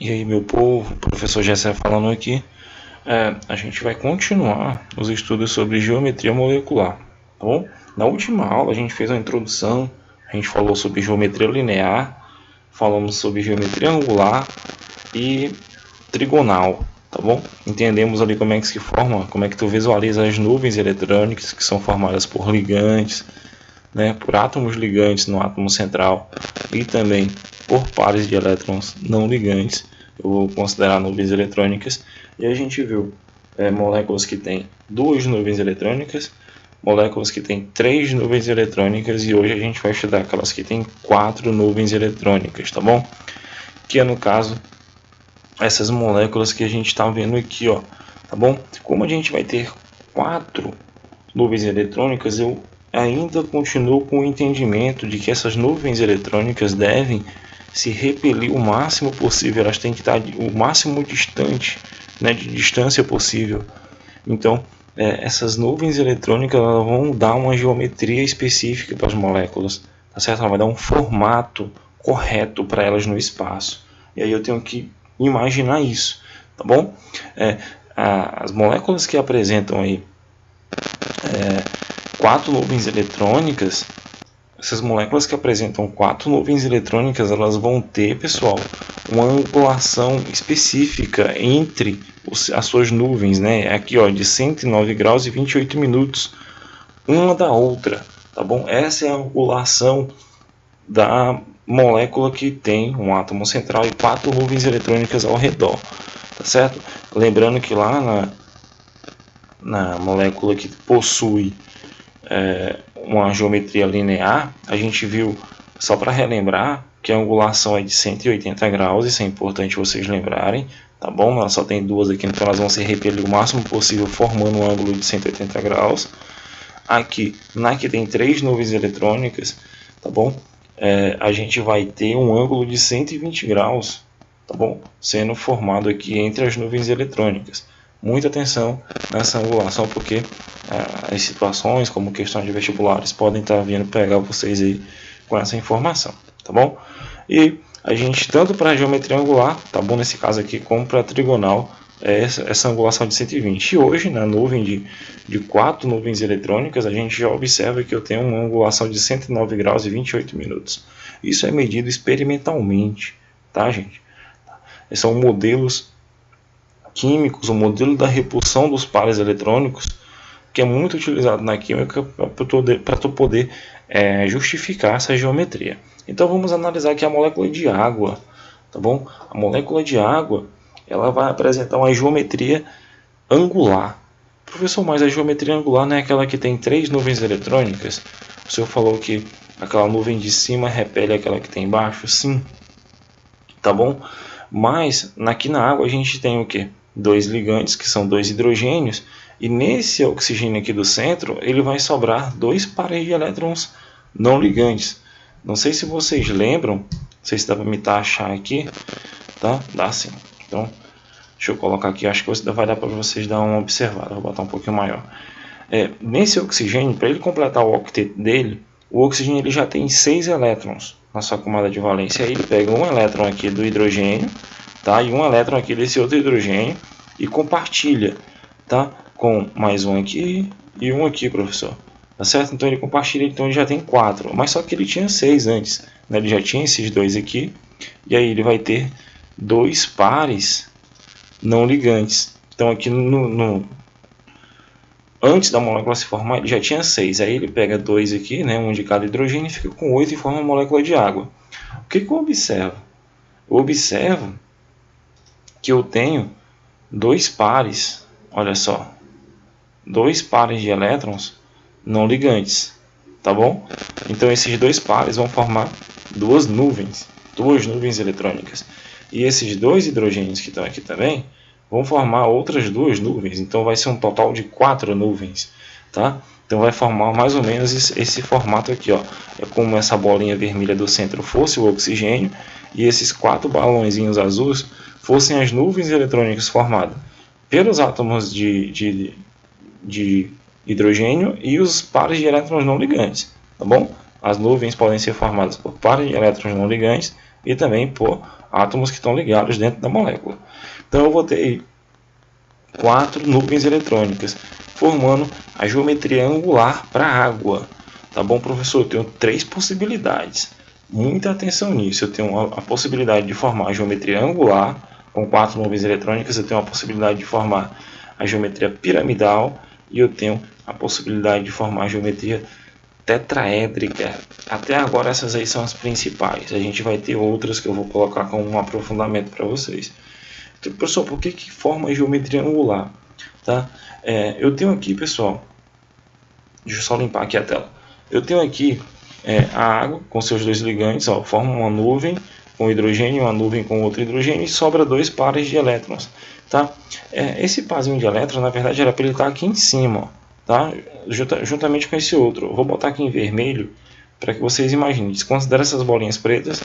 E aí, meu povo, professor Gessé falando aqui. A gente vai continuar os estudos sobre geometria molecular, tá bom? Na última aula a gente fez uma introdução, a gente falou sobre geometria linear, falamos sobre geometria angular e trigonal, tá bom? Entendemos ali como é que se forma, como é que tu visualiza as nuvens eletrônicas que são formadas por ligantes, né, por átomos ligantes no átomo central e também por pares de elétrons não ligantes. Eu vou considerar nuvens eletrônicas. E a gente viu moléculas que têm 2 nuvens eletrônicas, moléculas que têm 3 nuvens eletrônicas, e hoje a gente vai estudar aquelas que têm 4 nuvens eletrônicas, tá bom? Que é, no caso, essas moléculas que a gente está vendo aqui, ó, tá bom? Como a gente vai ter 4 nuvens eletrônicas, eu ainda continuo com o entendimento de que essas nuvens eletrônicas devem se repelir o máximo possível, elas têm que estar o máximo distante, né, de distância possível. Então, essas nuvens eletrônicas elas vão dar uma geometria específica para as moléculas, tá certo? Ela vai dar um formato correto para elas no espaço. E aí eu tenho que imaginar isso, tá bom? As moléculas que apresentam aí 4 nuvens eletrônicas, essas moléculas que apresentam 4 nuvens eletrônicas, elas vão ter, pessoal, uma angulação específica entre as suas nuvens, né? Aqui, ó, de 109 graus e 28 minutos, uma da outra, tá bom? Essa é a angulação da molécula que tem um átomo central e 4 nuvens eletrônicas ao redor, tá certo? Lembrando que lá na molécula que possui uma geometria linear, a gente viu, só para relembrar, que a angulação é de 180 graus, isso é importante vocês lembrarem, tá bom? Ela só tem duas aqui, então elas vão se repelir o máximo possível, formando um ângulo de 180 graus. Aqui, na que tem 3 nuvens eletrônicas, tá bom? A gente vai ter um ângulo de 120 graus, tá bom? Sendo formado aqui entre as nuvens eletrônicas. Muita atenção nessa angulação, porque as situações, como questões de vestibulares, podem estar vindo pegar vocês aí com essa informação, tá bom? E a gente, tanto para a geometria angular, tá bom, nesse caso aqui, como para a trigonal, essa angulação de 120. E hoje, na nuvem de 4 nuvens eletrônicas, a gente já observa que eu tenho uma angulação de 109 graus e 28 minutos. Isso é medido experimentalmente, tá, gente? Esses são modelos químicos, o modelo da repulsão dos pares eletrônicos, que é muito utilizado na química para tu poder justificar essa geometria. Então vamos analisar aqui a molécula de água, tá bom? A molécula de água, ela vai apresentar uma geometria angular. Professor, mas a geometria angular não é aquela que tem 3 nuvens eletrônicas? O senhor falou que aquela nuvem de cima repele aquela que tem embaixo? Sim, tá bom? Mas aqui na água a gente tem o que? 2 ligantes, que são 2 hidrogênios, e nesse oxigênio aqui do centro, ele vai sobrar 2 pares de elétrons não ligantes. Não sei se vocês lembram, não sei se dá para me achar aqui, tá? Dá sim. Então, deixa eu colocar aqui, acho que vai dar para vocês dar uma observada, vou botar um pouquinho maior. Nesse oxigênio, para ele completar o octeto dele, o oxigênio ele já tem 6 elétrons na sua camada de valência. Aí ele pega um elétron aqui do hidrogênio, tá? E um elétron aqui desse outro hidrogênio e compartilha, tá? Com mais um aqui e um aqui, professor. Tá certo? Então ele compartilha, então ele já tem 4. Mas só que ele tinha 6 antes, né? Ele já tinha esses 2 aqui. E aí ele vai ter 2 pares não ligantes. Então aqui antes da molécula se formar, ele já tinha 6. Aí ele pega 2 aqui, né? Um de cada hidrogênio, e fica com 8 e forma uma molécula de água. O que eu observo? Eu observo que eu tenho 2 pares, olha só, 2 pares de elétrons não ligantes, tá bom? Então esses 2 pares vão formar 2 nuvens eletrônicas. E esses 2 hidrogênios que estão aqui também vão formar outras 2 nuvens, então vai ser um total de 4 nuvens, tá? Então vai formar mais ou menos esse formato aqui, ó. É como essa bolinha vermelha do centro fosse o oxigênio e esses 4 balãozinhos azuis fossem as nuvens eletrônicas formadas pelos átomos de hidrogênio e os pares de elétrons não ligantes, tá bom? As nuvens podem ser formadas por pares de elétrons não ligantes e também por átomos que estão ligados dentro da molécula. Então eu vou ter aí 4 nuvens eletrônicas, formando a geometria angular para a água. Tá bom, professor? Eu tenho 3 possibilidades. Muita atenção nisso. Eu tenho a possibilidade de formar a geometria angular, com 4 nuvens eletrônicas. Eu tenho a possibilidade de formar a geometria piramidal. E eu tenho a possibilidade de formar a geometria tetraédrica. Até agora essas aí são as principais. A gente vai ter outras que eu vou colocar como um aprofundamento para vocês. Então, pessoal, por que forma a geometria angular? Tá? Eu tenho aqui, pessoal, deixa eu só limpar aqui a tela. Eu tenho aqui a água com seus 2 ligantes, ó, forma uma nuvem com hidrogênio, uma nuvem com outro hidrogênio, e sobra 2 pares de elétrons. Tá? Esse parzinho de elétrons, na verdade, era para ele estar aqui em cima, ó, tá? Juntamente com esse outro. Eu vou botar aqui em vermelho para que vocês imaginem. Desconsiderem essas bolinhas pretas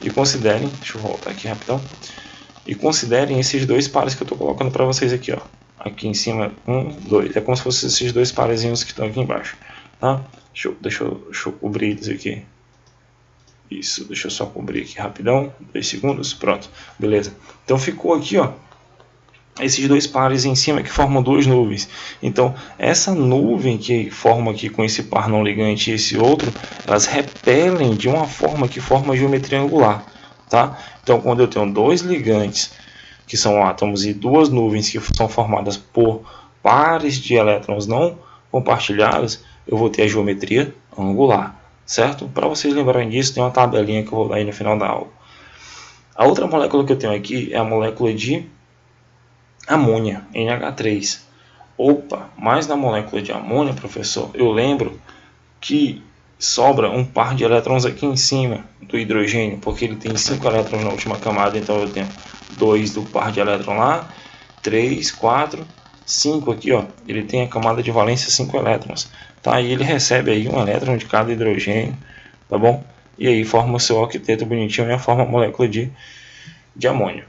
e considerem, deixa eu voltar aqui rapidão, e considerem esses 2 pares que eu estou colocando para vocês aqui, ó. Aqui em cima, 1, 2. É como se fossem esses 2 parezinhos que estão aqui embaixo. Tá? Deixa eu cobrir eles aqui. Isso, deixa eu só cobrir aqui rapidão. 2 segundos, pronto. Beleza. Então ficou aqui, ó, esses 2 pares em cima que formam 2 nuvens. Então, essa nuvem que forma aqui com esse par não ligante e esse outro, elas repelem de uma forma que forma a geometria angular. Tá? Então, quando eu tenho 2 ligantes, que são átomos, e 2 nuvens que são formadas por pares de elétrons não compartilhados, eu vou ter a geometria angular, certo? Para vocês lembrarem disso, tem uma tabelinha que eu vou dar aí no final da aula. A outra molécula que eu tenho aqui é a molécula de amônia, NH3. Opa, mas na molécula de amônia, professor, eu lembro que sobra um par de elétrons aqui em cima do hidrogênio, porque ele tem 5 elétrons na última camada, então eu tenho 2 do par de elétron lá, 3, 4, 5 aqui, ó. Ele tem a camada de valência 5 elétrons, tá? E ele recebe aí um elétron de cada hidrogênio, tá bom? E aí forma o seu octeto bonitinho e forma a molécula de amônio.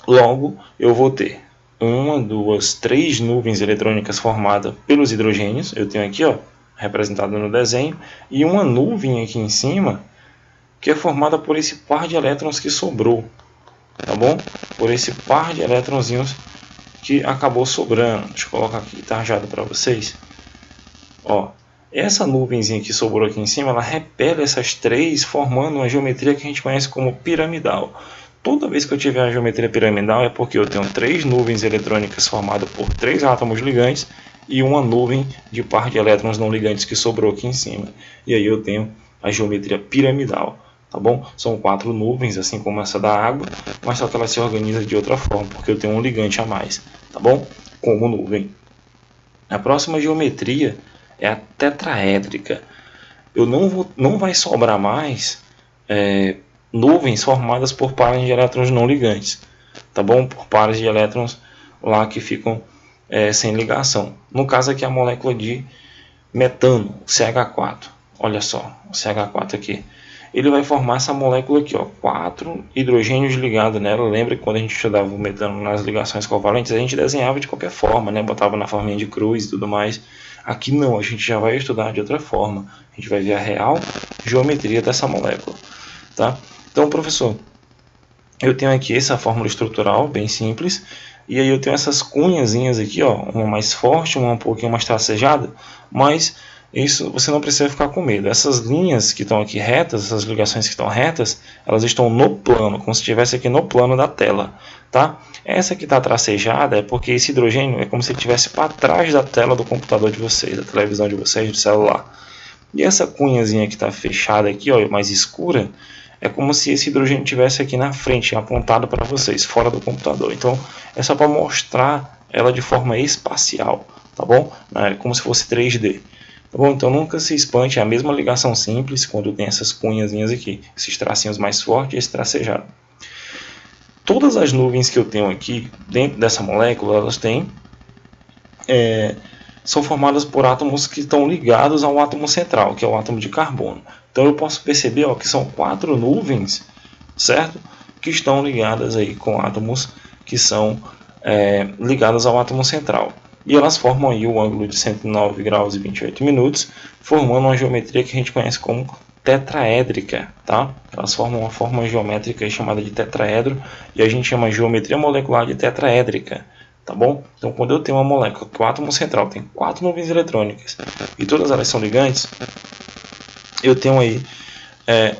Logo, eu vou ter 1, 2, 3 nuvens eletrônicas formadas pelos hidrogênios. Eu tenho aqui, ó, representado no desenho, e uma nuvem aqui em cima que é formada por esse par de elétrons que sobrou, tá bom? Por esse par de elétronzinhos que acabou sobrando. Deixa eu colocar aqui tarjado para vocês. Ó, essa nuvenzinha que sobrou aqui em cima, ela repele essas 3, formando uma geometria que a gente conhece como piramidal. Toda vez que eu tiver a geometria piramidal é porque eu tenho 3 nuvens eletrônicas formadas por 3 átomos ligantes e uma nuvem de par de elétrons não ligantes que sobrou aqui em cima. E aí eu tenho a geometria piramidal, tá bom? São 4 nuvens, assim como essa da água, mas só que ela se organiza de outra forma, porque eu tenho um ligante a mais, tá bom? Como nuvem. A próxima geometria é a tetraédrica. Não vai sobrar mais nuvens formadas por pares de elétrons não ligantes, tá bom? Por pares de elétrons lá que ficam sem ligação. No caso aqui a molécula de metano, o CH4. Olha só, o CH4 aqui. Ele vai formar essa molécula aqui, ó, 4 hidrogênios ligados nela. Lembra que quando a gente estudava o metano nas ligações covalentes, a gente desenhava de qualquer forma, né? Botava na forminha de cruz e tudo mais. Aqui não, a gente já vai estudar de outra forma. A gente vai ver a real geometria dessa molécula, tá? Então, professor, eu tenho aqui essa fórmula estrutural, bem simples. E aí eu tenho essas cunhazinhas aqui, ó, uma mais forte, uma um pouquinho mais tracejada, mas isso você não precisa ficar com medo. Essas linhas que estão aqui retas, essas ligações que estão retas, elas estão no plano, como se estivesse aqui no plano da tela, tá? Essa que está tracejada é porque esse hidrogênio é como se ele estivesse para trás da tela do computador de vocês, da televisão de vocês, do celular. E essa cunhazinha que está fechada aqui, ó, mais escura, é como se esse hidrogênio estivesse aqui na frente, apontado para vocês, fora do computador. Então, é só para mostrar ela de forma espacial, tá bom? É como se fosse 3D. Tá bom? Então, nunca se espante, é a mesma ligação simples, quando tem essas cunhazinhas aqui, esses tracinhos mais fortes e esse tracejado. Todas as nuvens que eu tenho aqui, dentro dessa molécula, elas têm... são formadas por átomos que estão ligados ao átomo central, que é o átomo de carbono. Então eu posso perceber, ó, que são 4 nuvens, certo? Que estão ligadas aí com átomos que são ligados ao átomo central. E elas formam aí o ângulo de 109 graus e 28 minutos, formando uma geometria que a gente conhece como tetraédrica, tá? Elas formam uma forma geométrica chamada de tetraedro e a gente chama geometria molecular de tetraédrica, tá bom? Então, quando eu tenho uma molécula que o átomo central tem 4 nuvens eletrônicas e todas elas são ligantes, eu tenho aí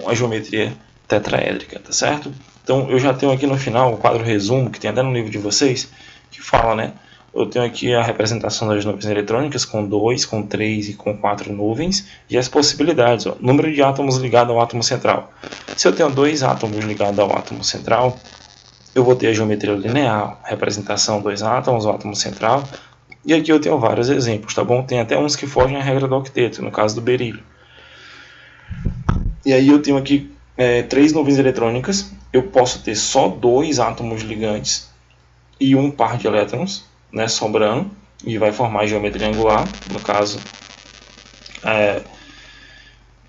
uma geometria tetraédrica, tá certo? Então, eu já tenho aqui no final o quadro resumo, que tem até no livro de vocês, que fala, né? Eu tenho aqui a representação das nuvens eletrônicas com 2, com 3 e com 4 nuvens e as possibilidades. Ó, número de átomos ligado ao átomo central. Se eu tenho 2 átomos ligados ao átomo central, eu vou ter a geometria linear, representação 2 átomos, o átomo central. E aqui eu tenho vários exemplos, tá bom? Tem até uns que fogem à regra do octeto, no caso do berílio. E aí eu tenho aqui 3 nuvens eletrônicas. Eu posso ter só 2 átomos ligantes e um par de elétrons, né, sobrando, e vai formar a geometria angular, no caso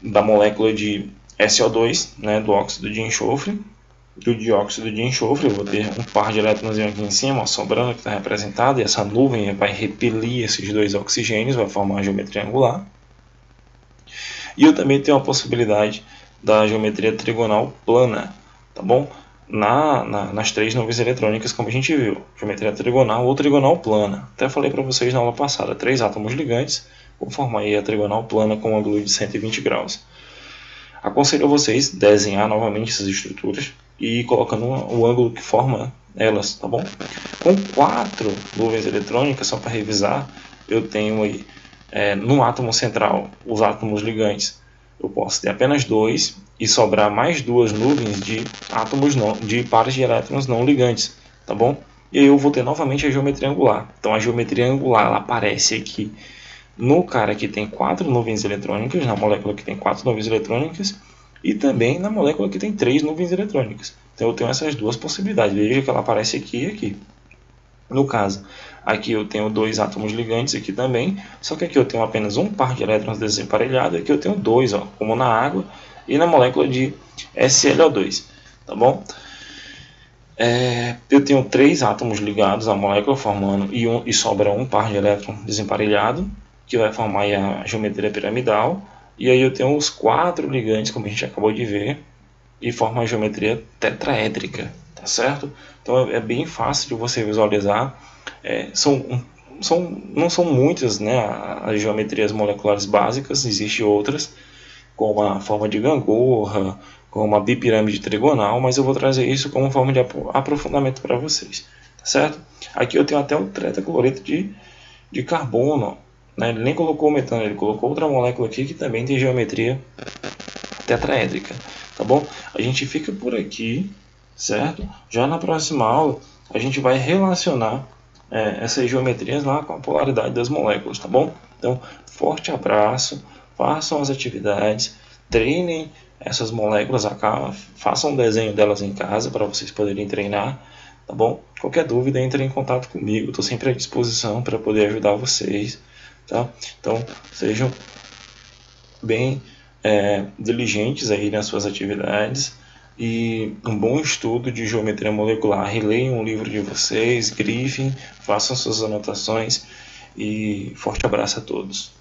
da molécula de SO2, né, do óxido de enxofre, do dióxido de enxofre. Eu vou ter um par de elétrons aqui em cima, ó, sobrando, que está representado, e essa nuvem vai repelir esses 2 oxigênios, vai formar a geometria angular. E eu também tenho a possibilidade da geometria trigonal plana, tá bom? Nas 3 nuvens eletrônicas, como a gente viu, geometria trigonal ou trigonal plana. Até falei para vocês na aula passada, 3 átomos ligantes, vou formar aí a trigonal plana com um ângulo de 120 graus. Aconselho a vocês desenhar novamente essas estruturas e ir colocando o ângulo que forma elas, tá bom? Com 4 nuvens eletrônicas, só para revisar, eu tenho aí no átomo central os átomos ligantes. Eu posso ter apenas 2 e sobrar mais 2 nuvens de átomos de pares de elétrons não ligantes, tá bom? E aí eu vou ter novamente a geometria angular. Então a geometria angular ela aparece aqui no cara que tem 4 nuvens eletrônicas, na molécula que tem 4 nuvens eletrônicas, e também na molécula que tem 3 nuvens eletrônicas. Então eu tenho essas duas possibilidades. Veja que ela aparece aqui e aqui. No caso, aqui eu tenho 2 átomos ligantes aqui também, só que aqui eu tenho apenas um par de elétrons desemparelhado, aqui eu tenho 2, ó, como na água, e na molécula de SiO2, tá bom? Eu tenho 3 átomos ligados à molécula formando e sobra um par de elétrons desemparelhado, que vai formar aí a geometria piramidal, e aí eu tenho os 4 ligantes, como a gente acabou de ver, e forma a geometria tetraédrica, tá certo? Então é bem fácil de você visualizar. Não são muitas, né, as geometrias moleculares básicas, existem outras, como a forma de gangorra, como a bipirâmide trigonal, mas eu vou trazer isso como forma de aprofundamento para vocês, tá certo? Aqui eu tenho até o tetracloreto de carbono, né? Ele nem colocou o metano, ele colocou outra molécula aqui que também tem geometria tetraédrica, tá bom? A gente fica por aqui, certo? Já na próxima aula a gente vai relacionar essas geometrias lá com a polaridade das moléculas, tá bom? Então, forte abraço, façam as atividades, treinem essas moléculas, façam um desenho delas em casa para vocês poderem treinar, tá bom? Qualquer dúvida, entre em contato comigo, estou sempre à disposição para poder ajudar vocês, tá? Então, sejam bem diligentes aí nas suas atividades e um bom estudo de geometria molecular. Releiam o livro de vocês, grifem, façam suas anotações e forte abraço a todos.